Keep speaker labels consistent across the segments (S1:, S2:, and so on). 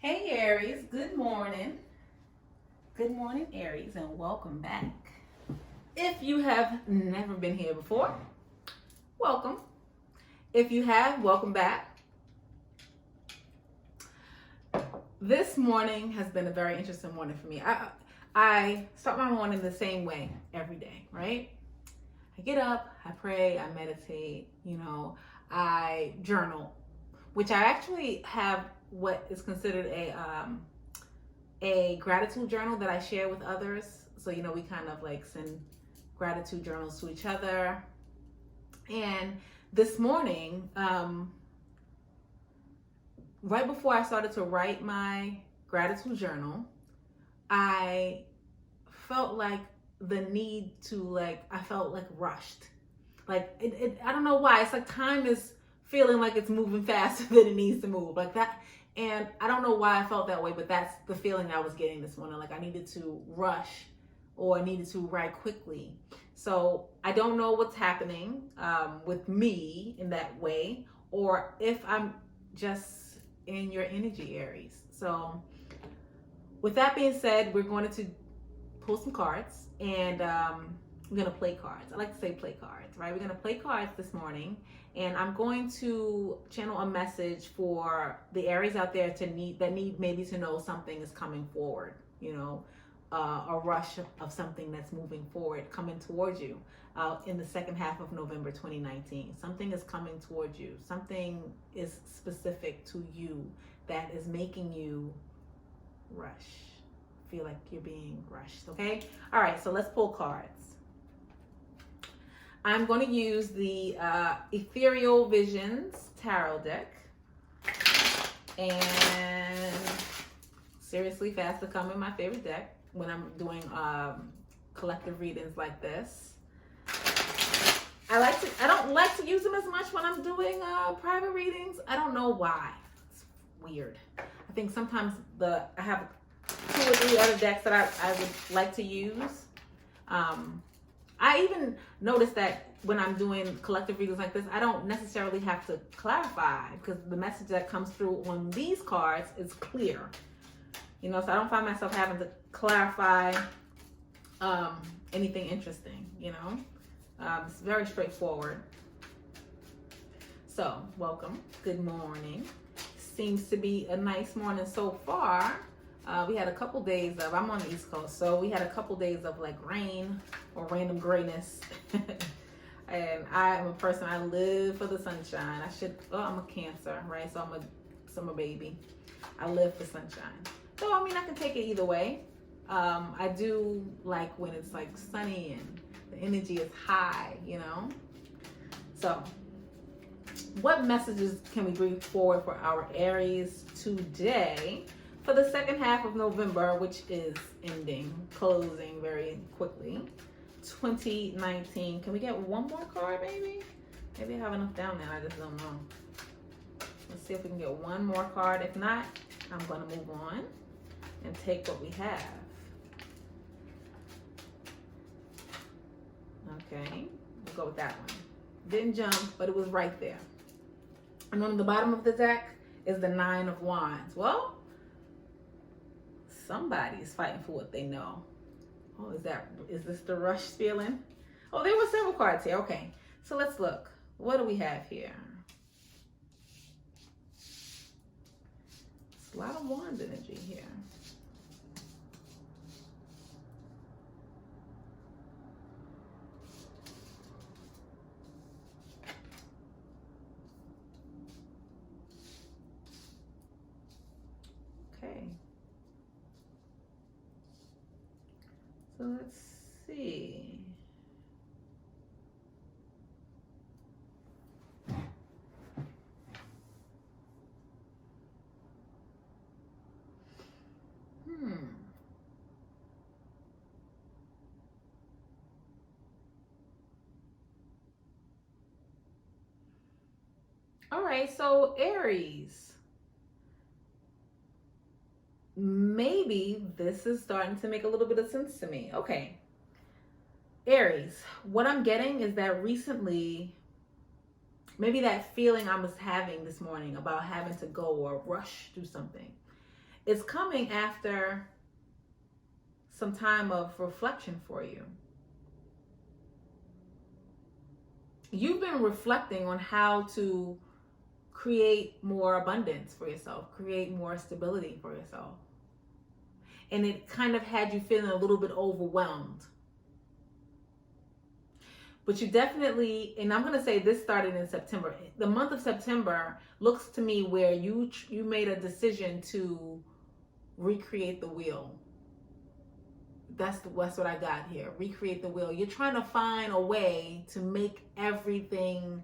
S1: Hey Aries, good morning. Good morning, Aries, and welcome back. If you have never been here before, welcome. If you have, welcome back. This morning has been a very interesting morning for me. I start my morning the same way every day, right? I get up, I pray, I meditate, I journal, which I actually have what is considered a gratitude journal that I share with others. So, we kind of like send gratitude journals to each other. And this morning, right before I started to write my gratitude journal, I felt like the need to I felt like rushed. I don't know why. It's like time is feeling like it's moving faster than it needs to move. Like that. And I don't know why I felt that way, but that's the feeling I was getting this morning. Like I needed to rush or I needed to write quickly. So I don't know what's happening with me in that way, or if I'm just in your energy, Aries. So with that being said, we're going to pull some cards and we're going to play cards. I like to say play cards, right? We're going to play cards this morning, and I'm going to channel a message for the Aries out there that need maybe to know something is coming forward, a rush of something that's moving forward, coming towards you in the second half of November 2019. Something is coming towards you. Something is specific to you that is making you rush. Feel like you're being rushed, okay? All right, so let's pull cards. I'm going to use the Ethereal Visions Tarot deck. And seriously, fast to come in my favorite deck when I'm doing collective readings like this. I don't like to use them as much when I'm doing private readings. I don't know why. It's weird. I think sometimes I have 2 or 3 other decks that I would like to use. I even noticed that when I'm doing collective readings like this, I don't necessarily have to clarify because the message that comes through on these cards is clear. So I don't find myself having to clarify anything interesting, It's very straightforward. So, welcome. Good morning. Seems to be a nice morning so far. We had a couple days of, I'm on the East Coast, so we had a couple days of rain or random grayness. And I am a person, I live for the sunshine. I'm a Cancer, right? So I'm a summer baby. I live for sunshine. So, I can take it either way. I do like when it's sunny and the energy is high, So, what messages can we bring forward for our Aries today? For the second half of November, which is closing very quickly, 2019. Can we get one more card, maybe? Maybe I have enough down there. I just don't know. Let's see if we can get one more card. If not, I'm going to move on and take what we have. Okay, we'll go with that one. Didn't jump, but it was right there. And on the bottom of the deck is the 9 of Wands. Well, somebody's fighting for what they know. Oh, is this the rush feeling? Oh, there were several cards here. Okay, so let's look. What do we have here? It's a lot of Wands energy here. Okay. So let's see. All right, so Aries. Maybe this is starting to make a little bit of sense to me. Okay. Aries, what I'm getting is that recently, maybe that feeling I was having this morning about having to go or rush through something, It's coming after some time of reflection for you. You've been reflecting on how to create more abundance for yourself, create more stability for yourself. And it kind of had you feeling a little bit overwhelmed. But you definitely, and I'm going to say this started in September. The month of September looks to me where you made a decision to recreate the wheel. That's what I got here. Recreate the wheel. You're trying to find a way to make everything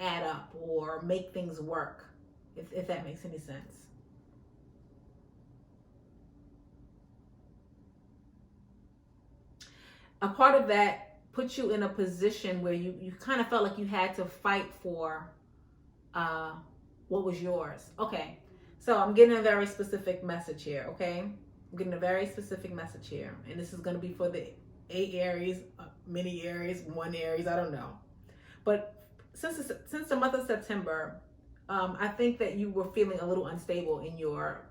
S1: add up or make things work, if that makes any sense. A part of that put you in a position where you kind of felt like you had to fight for what was yours. Okay, so I'm getting a very specific message here, okay? I'm getting a very specific message here. And this is going to be for the 8 Aries, mini Aries, 1 Aries, I don't know. But since the month of September, I think that you were feeling a little unstable in your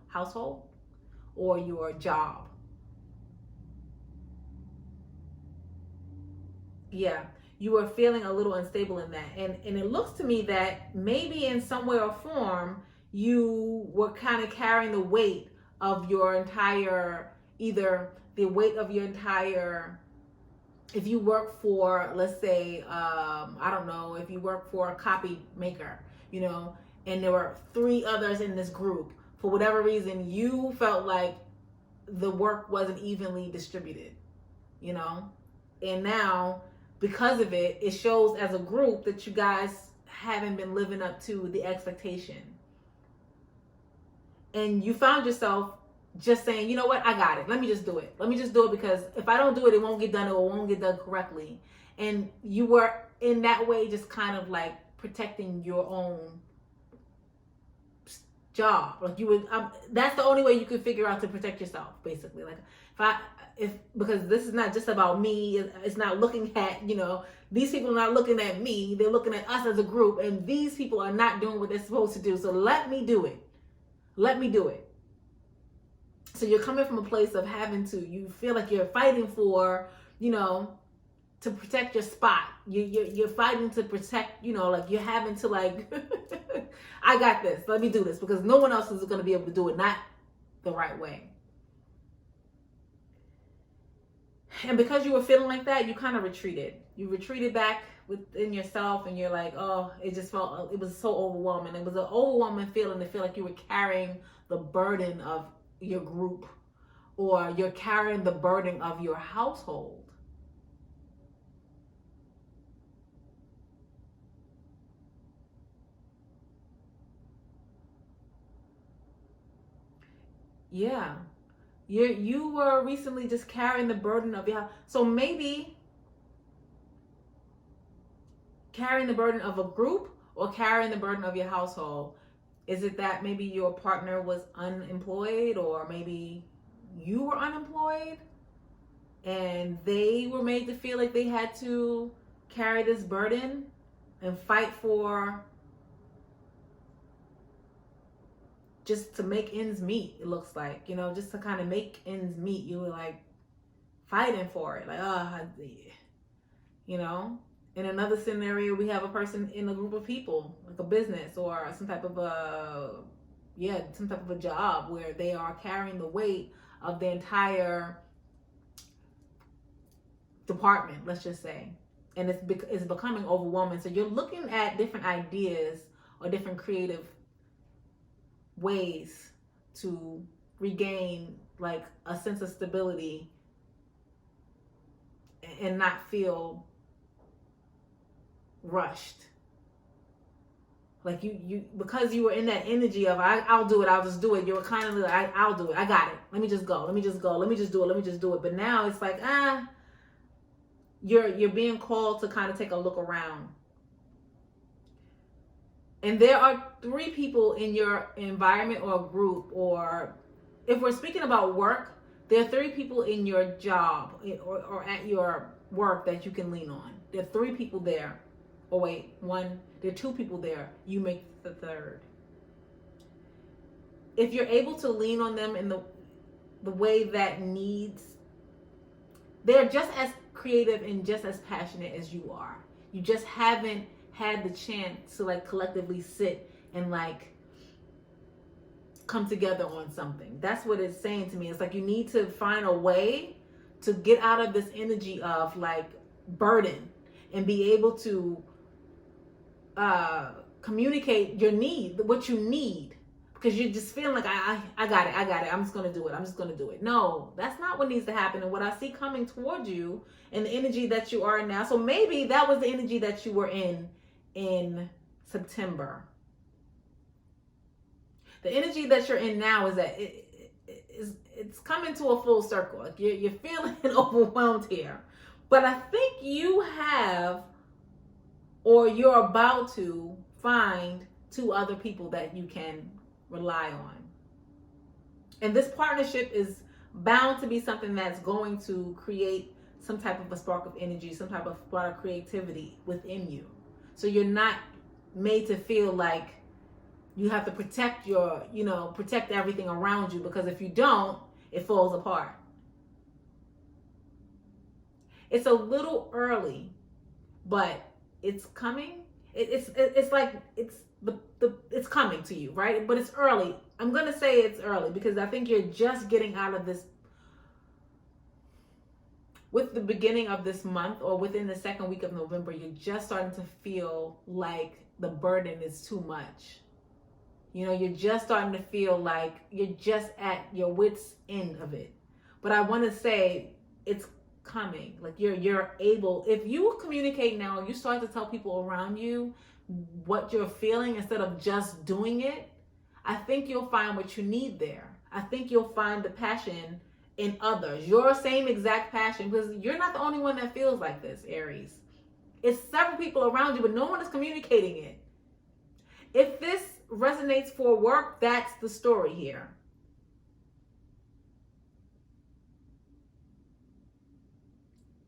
S1: household or your job. Yeah, you were feeling a little unstable in that. And it looks to me that maybe in some way or form, you were kind of carrying the weight of your entire, either the weight of your entire, if you work for, let's say, I don't know, if you work for a copy maker, you know, and there were 3 others in this group, for whatever reason, you felt like the work wasn't evenly distributed, you know, and now, because of it, it shows as a group that you guys haven't been living up to the expectation. And you found yourself just saying, you know what, I got it. Let me just do it. Let me just do it, because if I don't do it, it won't get done, or it won't get done correctly. And you were in that way just kind of like protecting your own job. Like you would, that's the only way you could figure out to protect yourself, basically. Like because this is not just about me. It's not looking at, you know, these people are not looking at me. They're looking at us as a group, and these people are not doing what they're supposed to do. So let me do it. Let me do it. So you're coming from a place of having to, you feel like you're fighting for, you know, to protect your spot. You're fighting to protect, you know, like you're having to like, I got this. Let me do this, because no one else is going to be able to do it, not the right way. And because you were feeling like that, you kind of retreated. You retreated back within yourself, and you're like, oh, it just felt, it was so overwhelming. It was an overwhelming feeling to feel like you were carrying the burden of your group, or you're carrying the burden of your household. Yeah. You were recently just carrying the burden of your house. So maybe carrying the burden of a group or carrying the burden of your household. Is it that maybe your partner was unemployed, or maybe you were unemployed and they were made to feel like they had to carry this burden and fight for just to make ends meet? It looks like, you know, just to kind of make ends meet. You were like fighting for it, like, you know. In another scenario, we have a person in a group of people, like a business or some type of a job, where they are carrying the weight of the entire department, let's just say, and it's becoming overwhelming. So you're looking at different ideas or different creative ways to regain like a sense of stability and not feel rushed. Like you because you were in that energy of I'll do it, I'll just do it. You were kind of like, I'll do it, I got it. Let me just go. Let me just go. Let me just do it. Let me just do it. But now it's like you're being called to kind of take a look around. And there are 3 people in your environment or group, or if we're speaking about work, there are 3 people in your job or at your work that you can lean on. There are 3 people there. Oh wait, there are 2 people there. You make the 3rd. if you're able to lean on them in the way that needs, they're just as creative and just as passionate as you are. You just haven't had the chance to like collectively sit and like come together on something. That's what it's saying to me. It's like you need to find a way to get out of this energy of like burden and be able to communicate your need, what you need, because you're just feeling like I got it. I'm just gonna do it. No, that's not what needs to happen. And what I see coming towards you and the energy that you are in now. So maybe that was the energy that you were in September. The energy that you're in now is that it's coming to a full circle. Like you're feeling overwhelmed here. But I think you have, or you're about to find 2 other people that you can rely on. And this partnership is bound to be something that's going to create some type of a spark of energy, some type of spark of creativity within you. So you're not made to feel like you have to protect protect everything around you, because if you don't, it falls apart. It's a little early, but it's coming. It's like it's coming to you, right? But it's early. I'm gonna say it's early because I think you're just getting out of this with the beginning of this month, or within the second week of November. You're just starting to feel like the burden is too much. You're just starting to feel like you're just at your wit's end of it. But I want to say it's coming. Like you're able, if you communicate now, you start to tell people around you what you're feeling instead of just doing it, I think you'll find what you need there. I think you'll find the passion in others, your same exact passion, because you're not the only one that feels like this, Aries. It's several people around you, but no one is communicating it. If this resonates for work, that's the story here.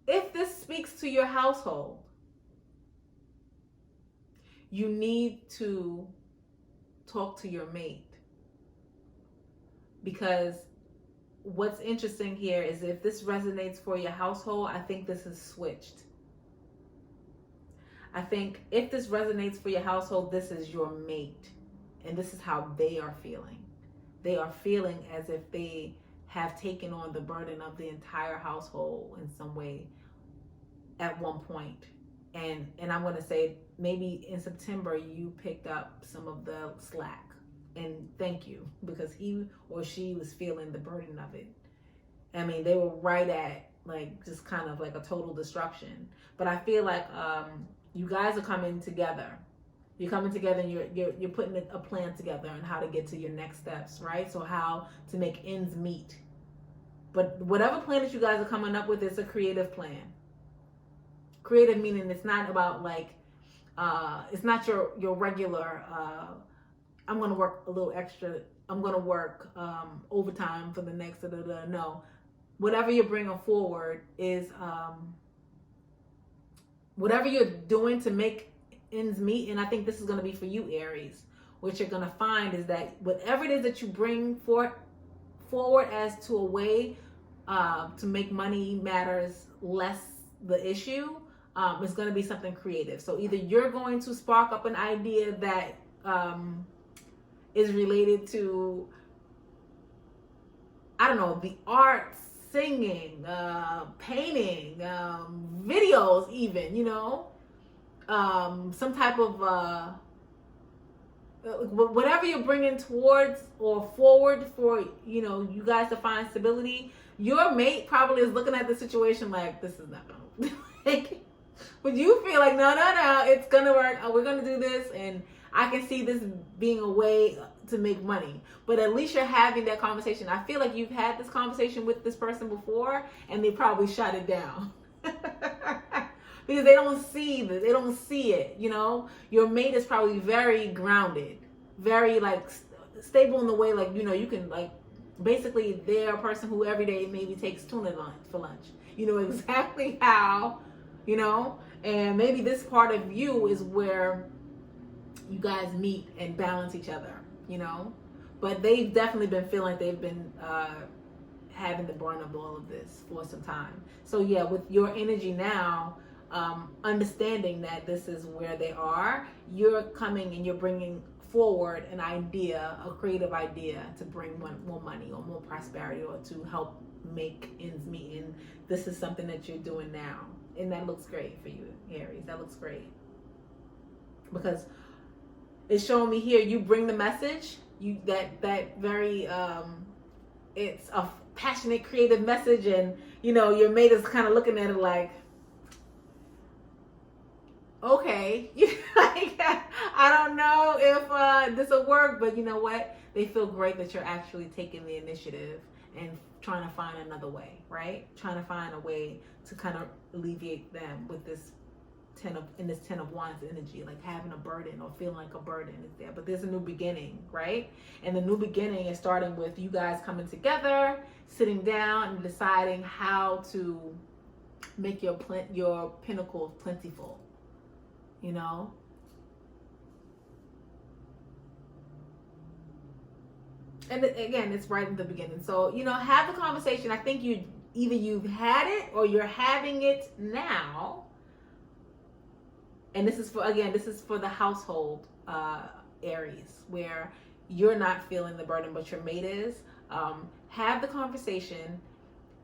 S1: If this speaks to your household, you need to talk to your mate. Because what's interesting here is if this resonates for your household, I think this is switched. I think if this resonates for your household, this is your mate. And this is how they are feeling. They are feeling as if they have taken on the burden of the entire household in some way at one point. And I'm going to say maybe in September you picked up some of the slack. And thank you, because he or she was feeling the burden of it. I mean, they were right at like just kind of like a total destruction. But I feel like you guys are coming together. You're coming together and you're putting a plan together on how to get to your next steps, right? So how to make ends meet. But whatever plan that you guys are coming up with is a creative plan. Creative meaning it's not about like, it's not your regular, I'm going to work a little extra. I'm going to work overtime for the next, no. Whatever you're bringing forward is, whatever you're doing to make ends meet. And I think this is going to be for you, Aries. What you're going to find is that whatever it is that you bring forward as to a way to make money matters less the issue, is going to be something creative. So either you're going to spark up an idea that is related to, I don't know, the arts, singing, painting, videos even, some type of whatever you're bringing towards or forward for you guys to find stability. Your mate probably is looking at the situation like, this is not gonna like, but you feel like no, it's gonna work. We're gonna do this, and I can see this being a way to make money. But at least you're having that conversation. I feel like you've had this conversation with this person before, and they probably shut it down. Because they don't see this, they don't see it, Your mate is probably very grounded, very like stable in the way, like, you can like, basically they're a person who every day maybe takes tuna for lunch. You know exactly how, and maybe this part of you is where you guys meet and balance each other, but they've definitely been feeling like they've been having the brunt of all of this for some time. So yeah, with your energy now, understanding that this is where they are, you're coming and you're bringing forward an idea, a creative idea to bring more money or more prosperity or to help make ends meet. And this is something that you're doing now. And that looks great for you, Aries. That looks great. Because it's showing me here, you bring the message, you that very it's a passionate, creative message, and your mate is kind of looking at it like, okay, like, I don't know if this will work, but you know what? They feel great that you're actually taking the initiative and trying to find another way, right? Trying to find a way to kind of alleviate them with this 10 of wands energy, like having a burden or feeling like a burden is there. But there's a new beginning, right? And the new beginning is starting with you guys coming together, sitting down and deciding how to make your pinnacle plentiful. And again, it's right in the beginning. So, have the conversation. I think you've had it or you're having it now. And this is for the household, Aries, where you're not feeling the burden, but your mate is. Have the conversation.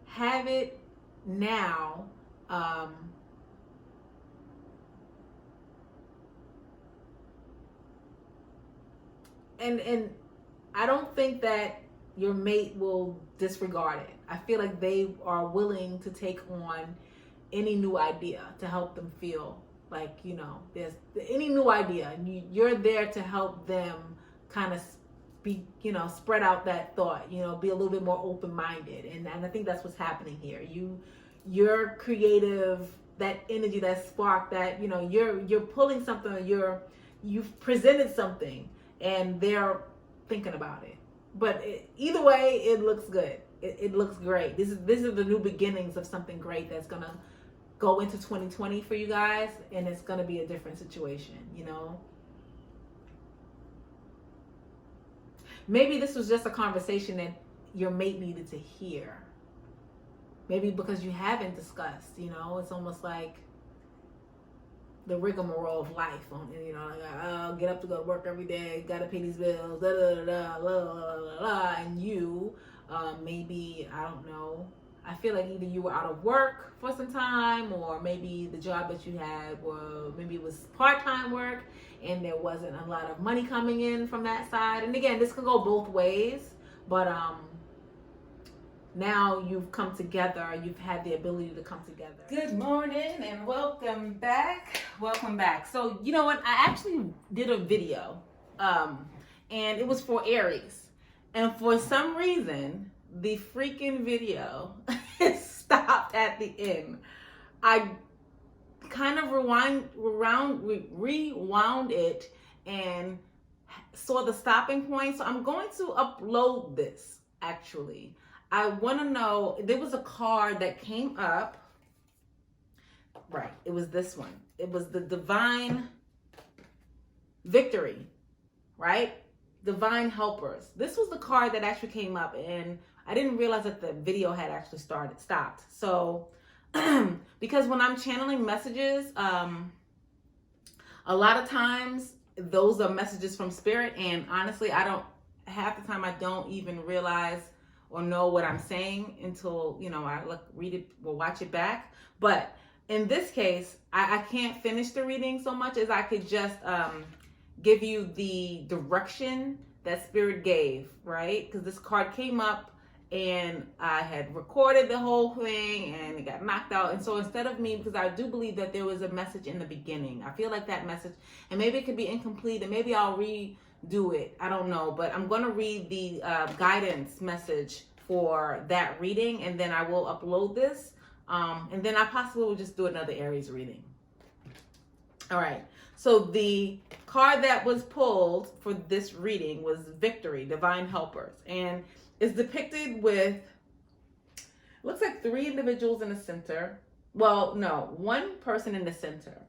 S1: Have it now. And I don't think that your mate will disregard it. I feel like they are willing to take on any new idea to help them feel like, there's any new idea. You're there to help them kind of be, spread out that thought, be a little bit more open-minded. And I think that's what's happening here. You're creative, that energy, that spark, that, you're pulling something, you've presented something, and they're thinking about it. But either way, it looks good. It looks great. This is the new beginnings of something great that's gonna go into 2020 for you guys, and it's gonna be a different situation. Maybe this was just a conversation that your mate needed to hear. Maybe because you haven't discussed. It's almost like the rigmarole of life. Like, I'll get up to go to work every day, gotta pay these bills, da da da da da, and you, maybe, I don't know. I feel like either you were out of work for some time, or maybe the job that you had, or maybe it was part-time work, and there wasn't a lot of money coming in from that side. And again, this could go both ways, but now you've come together, you've had the ability to come together. Good morning and welcome back. So you know what, I actually did a video and it was for Aries, and for some reason the freaking video stopped at the end. I kind of rewound it and saw the stopping point, so I'm going to upload this. Actually, I want to know, there was a card that came up, right? It was this one. It was the Divine Victory, right? Divine Helpers. This was the card that actually came up, and I didn't realize that the video had actually stopped. So, because when I'm channeling messages, a lot of times those are messages from spirit, and honestly, half the time I don't even realize or know what I'm saying until, I read it or watch it back. But in this case, I can't finish the reading so much as I could just give you the direction that spirit gave, right? Because this card came up and I had recorded the whole thing and it got knocked out. And so instead of me, because I do believe that there was a message in the beginning, I feel like that message, and maybe it could be incomplete, and maybe I'll redo it. I don't know, but I'm going to read the guidance message for that reading, and then I will upload this. And then I possibly will just do another Aries reading. All right. So the card that was pulled for this reading was Victory, Divine Helpers. And it's depicted with, looks like 3 individuals in the center. Well, no, 1 person in the center.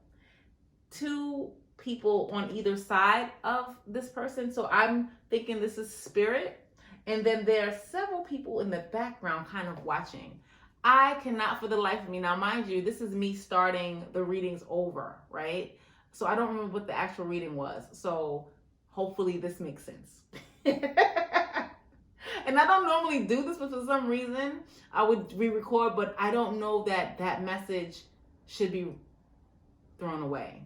S1: 2 people on either side of this person. So I'm thinking this is spirit. And then there are several people in the background kind of watching. I cannot for the life of me. Now, mind you, this is me starting the readings over, right? So I don't remember what the actual reading was. So hopefully this makes sense. And I don't normally do this, but for some reason I would re-record, but I don't know that that message should be thrown away.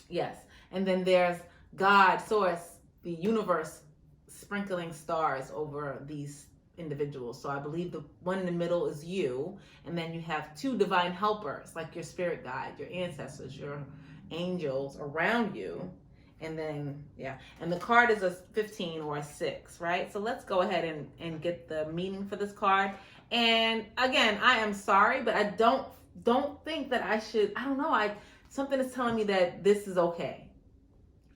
S1: Yes. And then there's God, source, the universe sprinkling stars over these individuals. So I believe the one in the middle is you, and then you have two divine helpers, like your spirit guide, your ancestors, your angels around you. And then, yeah, and the card is a 15 or a 6, right? So let's go ahead and get the meaning for this card. And again, I am sorry, but I don't think that I should, I don't know, something is telling me that this is okay.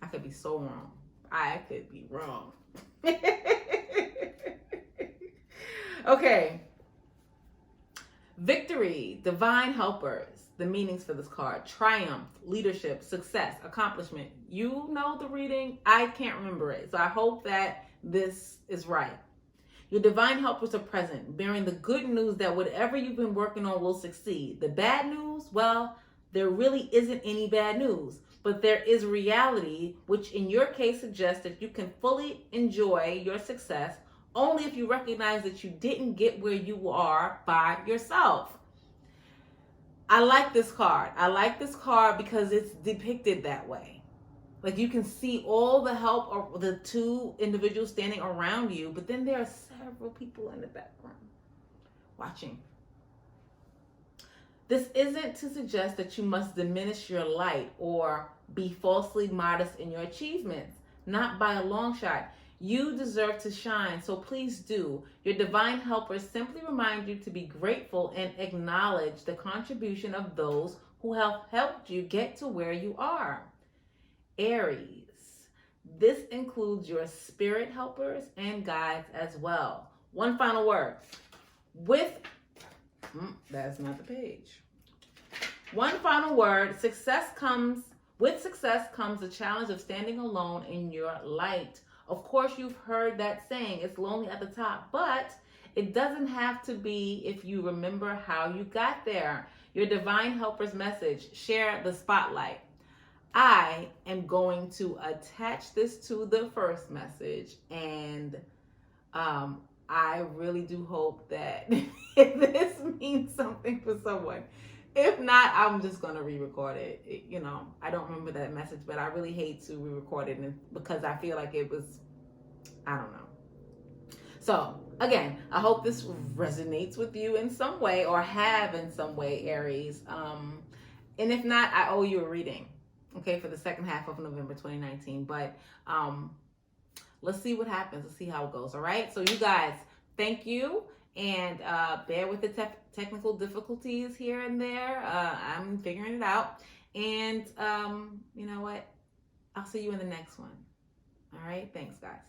S1: I could be so wrong. I could be wrong. Okay. Victory, divine helpers. The meanings for this card: triumph, leadership, success, accomplishment. You know the reading. I can't remember it. So I hope that this is right. Your divine helpers are present, bearing the good news that whatever you've been working on will succeed. The bad news, well, there really isn't any bad news, but there is reality, which in your case suggests that you can fully enjoy your success only if you recognize that you didn't get where you are by yourself. I like this card. I like this card because it's depicted that way. Like you can see all the help of the two individuals standing around you, but then there are several people in the background watching. This isn't to suggest that you must diminish your light or be falsely modest in your achievements. Not by a long shot. You deserve to shine, so please do. Your divine helpers simply remind you to be grateful and acknowledge the contribution of those who have helped you get to where you are. Aries, this includes your spirit helpers and guides as well. One final word. That's not the page. One final word. With success comes the challenge of standing alone in your light. Of course, you've heard that saying, it's lonely at the top, but it doesn't have to be if you remember how you got there. Your divine helper's message: share the spotlight. I am going to attach this to the first message, and I really do hope that this means something for someone. If not, I'm just going to re-record it. I don't remember that message, but I really hate to re-record it because I feel like it was, I don't know. So, again, I hope this resonates with you in some way, or have in some way, Aries. And if not, I owe you a reading, okay, for the second half of November 2019. But let's see what happens. Let's see how it goes, all right? So, you guys, thank you. And bear with the technical difficulties here and there. I'm figuring it out. And you know what? I'll see you in the next one. All right. Thanks, guys.